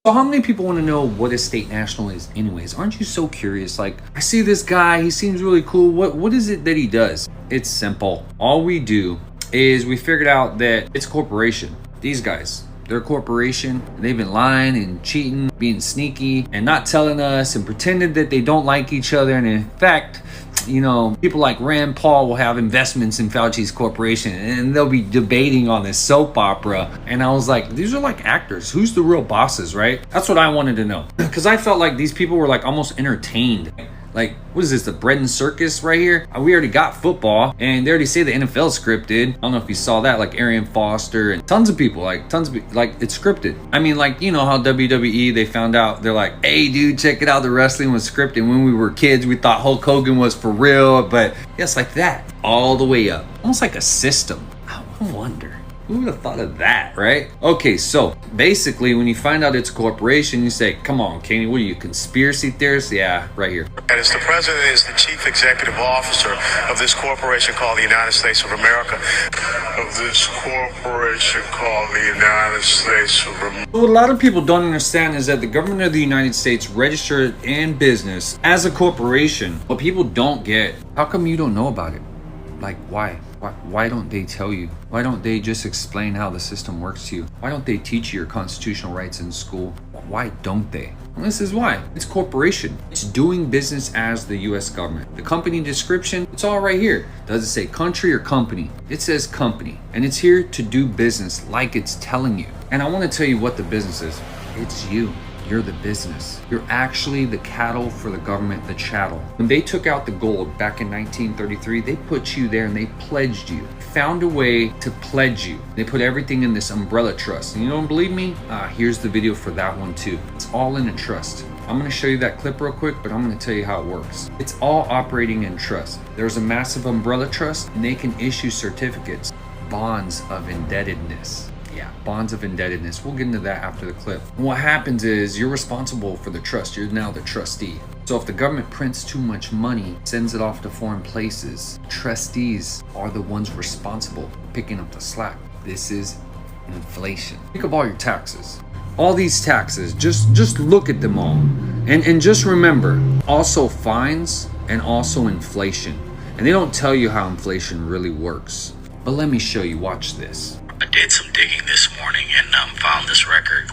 So how many people want to know what a state national is anyways? Aren't you so curious? Like, I see this guy, he seems really cool. What is it that he does? It's simple. All we do is we figured out that it's a corporation. These guys, they're a corporation. They've been lying and cheating, being sneaky, and not telling us, and pretending that they don't like each other. And in fact, you know, people like Rand Paul will have investments in Fauci's corporation, and they'll be debating on this soap opera. And I was like, these are like actors. Who's the real bosses, right? That's what I wanted to know. Because I felt like these people were like almost entertained. Like, what is this, the bread and circus right here? We already got football, and they already say the NFL scripted. I don't know if you saw that, like Arian Foster and tons of people, like it's scripted. I mean, like, you know how WWE, they found out, they're like, hey dude, check it out, the wrestling was scripted. When we were kids, we thought Hulk Hogan was for real, but yes, like that, all the way up. Almost like a system. I wonder. Who would have thought of that, right? Okay, so basically, when you find out it's a corporation, you say, come on, Kenny, what are you, conspiracy theorist? Yeah, right here. And as the president is the chief executive officer of this corporation called the United States of America. What a lot of people don't understand is that the government of the United States registered in business as a corporation. What people don't get, how come you don't know about it? Like, why? Why don't they tell you? Why don't they just explain how the system works to you? Why don't they teach you your constitutional rights in school? Why don't they? And this is why. It's corporation. It's doing business as the U.S. government. The company description, it's all right here. Does it say country or company? It says company. And it's here to do business like it's telling you. And I want to tell you what the business is. It's you. You're the business. You're actually the cattle for the government, the chattel. When they took out the gold back in 1933, they put you there and they pledged you. Found a way to pledge you. They put everything in this umbrella trust. And you don't believe me? Here's the video for that one too. It's all in a trust. I'm going to show you that clip real quick, but I'm going to tell you how it works. It's all operating in trust. There's a massive umbrella trust, and they can issue certificates, bonds of indebtedness. Yeah, bonds of indebtedness. We'll get into that after the clip. And what happens is you're responsible for the trust. You're now the trustee. So if the government prints too much money, sends it off to foreign places, trustees are the ones responsible for picking up the slack. This is inflation. Think of all your taxes. All these taxes, just look at them all. And just remember, also fines and also inflation. And they don't tell you how inflation really works. But let me show you, watch this. I did some digging this morning and found this record.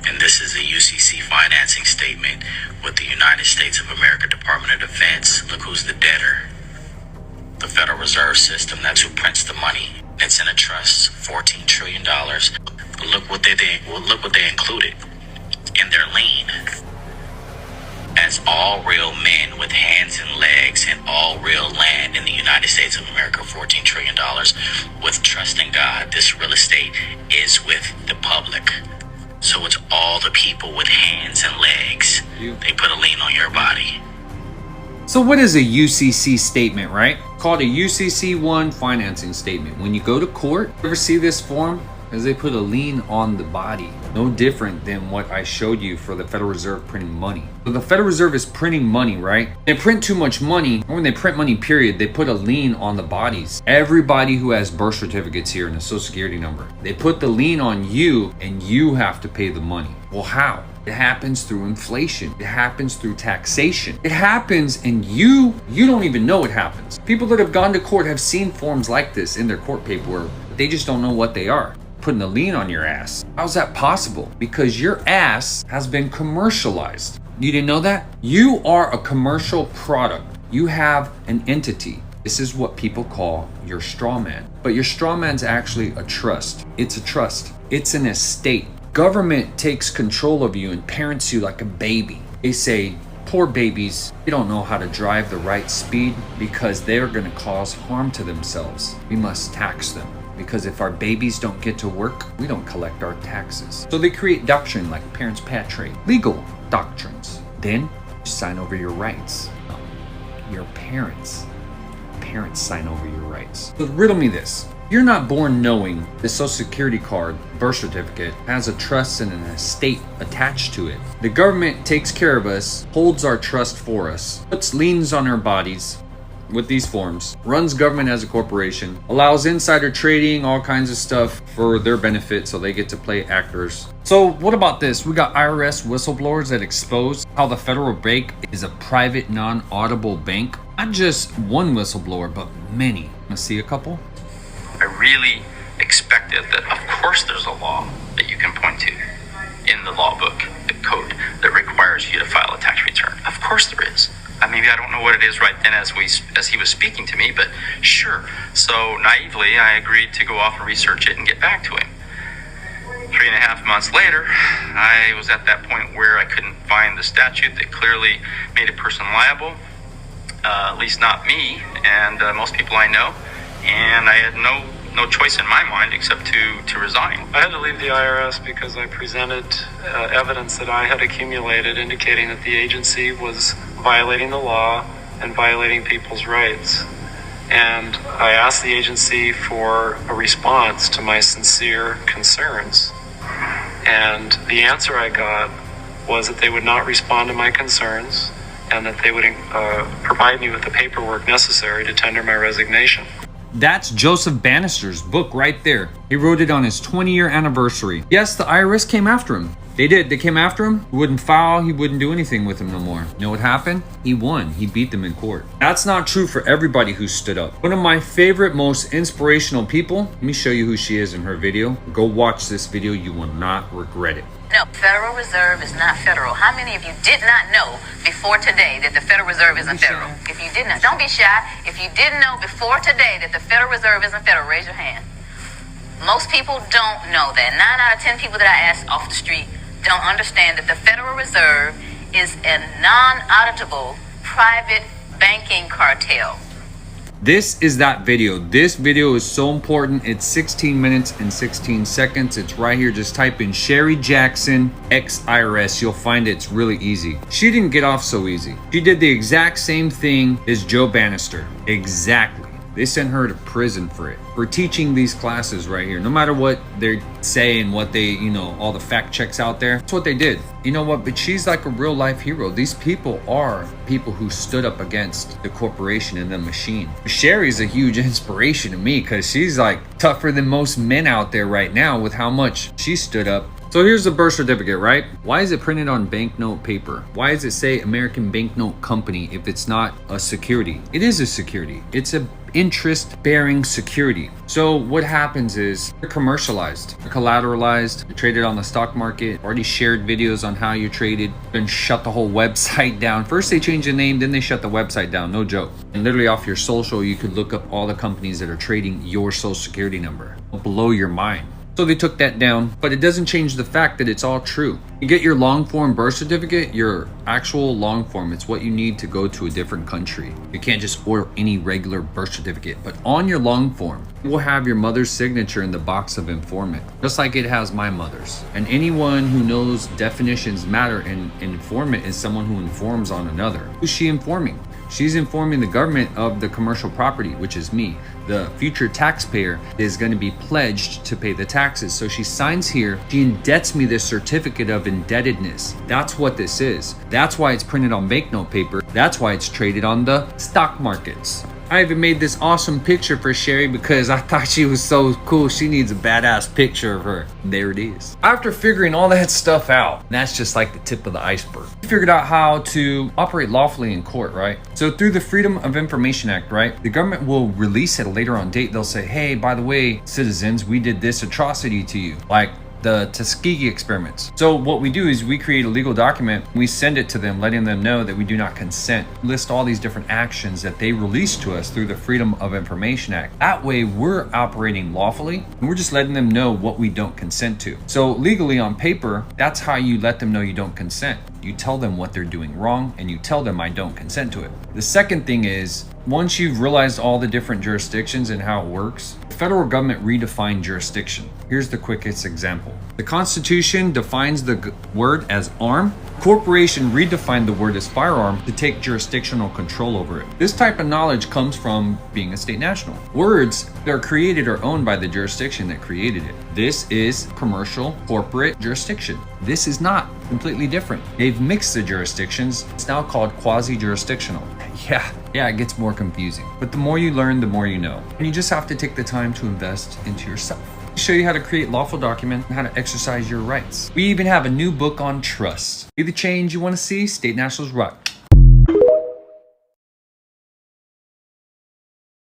And this is a UCC financing statement with the United States of America Department of Defense. Look who's the debtor. The Federal Reserve System, that's who prints the money. It's in a trust, $14 trillion. But look what they included in their lien. As all real men with hands and legs and all real land in the United States of America, $14 trillion, with trust in God, this real estate is with the public. So it's all the people with hands and legs. They put a lien on your body. So what is a UCC statement, right? Called a UCC-1 financing statement. When you go to court, ever see this form? Because they put a lien on the body. No different than what I showed you for the Federal Reserve printing money. So the Federal Reserve is printing money, right? They print too much money, or when they print money, period, they put a lien on the bodies. Everybody who has birth certificates here and a social security number, they put the lien on you and you have to pay the money. Well, how? It happens through inflation. It happens through taxation. It happens and you don't even know it happens. People that have gone to court have seen forms like this in their court paperwork, but they just don't know what they are. Putting a lien on your ass. How's that possible? Because your ass has been commercialized. You didn't know that? You are a commercial product. You have an entity. This is what people call your straw man. But your straw man's actually a trust. It's a trust. It's an estate. Government takes control of you and parents you like a baby. They say, poor babies, they don't know how to drive the right speed because they're going to cause harm to themselves. We must tax them. Because if our babies don't get to work, we don't collect our taxes. So they create doctrine like parents patriae, legal doctrines. Then you sign over your rights. Your parents sign over your rights. So riddle me this. You're not born knowing the social security card, birth certificate, has a trust and an estate attached to it. The government takes care of us, holds our trust for us, puts liens on our bodies, with these forms, runs government as a corporation, allows insider trading, all kinds of stuff for their benefit so they get to play actors. So what about this? We got IRS whistleblowers that expose how the federal bank is a private non-audible bank. Not just one whistleblower, but many. Let's see a couple. I really expected that, of course, there's a law that you can point to in the law book, the code, that requires you to file a tax return. Of course there is. Maybe I don't know what it is right then as he was speaking to me, but sure. So naively, I agreed to go off and research it and get back to him. 3.5 months later, I was at that point where I couldn't find the statute that clearly made a person liable, at least not me and most people I know, and I had no choice in my mind except to resign. I had to leave the IRS because I presented evidence that I had accumulated indicating that the agency was violating the law and violating people's rights. And I asked the agency for a response to my sincere concerns. And the answer I got was that they would not respond to my concerns and that they would provide me with the paperwork necessary to tender my resignation. That's Joseph Bannister's book right there. He wrote it on his 20-year anniversary. Yes, the IRS came after him. They did. They came after him. He wouldn't file. He wouldn't do anything with him no more. You know what happened? He won. He beat them in court. That's not true for everybody who stood up. One of my favorite, most inspirational people. Let me show you who she is in her video. Go watch this video. You will not regret it. No, Federal Reserve is not federal. How many of you did not know before today that the Federal Reserve isn't federal? If you did not, don't be shy. If you didn't know before today that the Federal Reserve isn't federal, raise your hand. Most people don't know that. 9 out of 10 people that I asked off the street don't understand that the Federal Reserve is a non-auditable private banking cartel. This is that video. This video is so important. It's 16 minutes and 16 seconds. It's right here. Just type in Sherry Jackson ex-IRS. You'll find it's really easy. She didn't get off so easy. She did the exact same thing as Joe Bannister. Exactly. They sent her to prison for it, for teaching these classes right here. No matter what they're saying, what they, all the fact checks out there, that's what they did. You know what? But she's like a real life hero. These people are people who stood up against the corporation and the machine. Sherry's a huge inspiration to me because she's like tougher than most men out there right now with how much she stood up. So here's the birth certificate, right? Why is it printed on banknote paper? Why does it say American Banknote Company if it's not a security? It is a security. It's a interest-bearing security. So what happens is they're commercialized, they're collateralized, they're traded on the stock market, already shared videos on how you traded, then shut the whole website down. First they change the name, then they shut the website down, no joke. And literally off your social, you could look up all the companies that are trading your social security number. It'll blow your mind. So they took that down, but it doesn't change the fact that it's all true. You get your long form birth certificate, your actual long form, it's what you need to go to a different country. You can't just order any regular birth certificate, but on your long form, it will have your mother's signature in the box of informant, just like it has my mother's. And anyone who knows definitions matter, and informant is someone who informs on another. Who's she informing? She's informing the government of the commercial property, which is me. The future taxpayer is going to be pledged to pay the taxes. So she signs here. She indebts me this certificate of indebtedness. That's what this is. That's why it's printed on banknote paper. That's why it's traded on the stock markets. I even made this awesome picture for Sherry because I thought she was so cool. She needs a badass picture of her. There it is. After figuring all that stuff out, that's just like the tip of the iceberg. We figured out how to operate lawfully in court, right? So through the Freedom of Information Act, right? The government will release at a later on date. They'll say, hey, by the way, citizens, we did this atrocity to you. Like the Tuskegee experiments. So what we do is we create a legal document, we send it to them, letting them know that we do not consent. List all these different actions that they release to us through the Freedom of Information Act. That way we're operating lawfully and we're just letting them know what we don't consent to. So legally on paper, that's how you let them know you don't consent. You tell them what they're doing wrong and you tell them I don't consent to it. The second thing is, once you've realized all the different jurisdictions and how it works, the federal government redefined jurisdiction. Here's the quickest example. The Constitution defines the word as arm. Corporation redefined the word as firearm to take jurisdictional control over it. This type of knowledge comes from being a state national. Words that are created are owned by the jurisdiction that created it. This is commercial corporate jurisdiction. This is not completely different. They've mixed the jurisdictions. It's now called quasi-jurisdictional. Yeah, Yeah, it gets more confusing. But the more you learn, the more you know. And you just have to take the time to invest into yourself. We show you how to create lawful documents and how to exercise your rights. We even have a new book on trust. Be the change you want to see. State Nationals rock.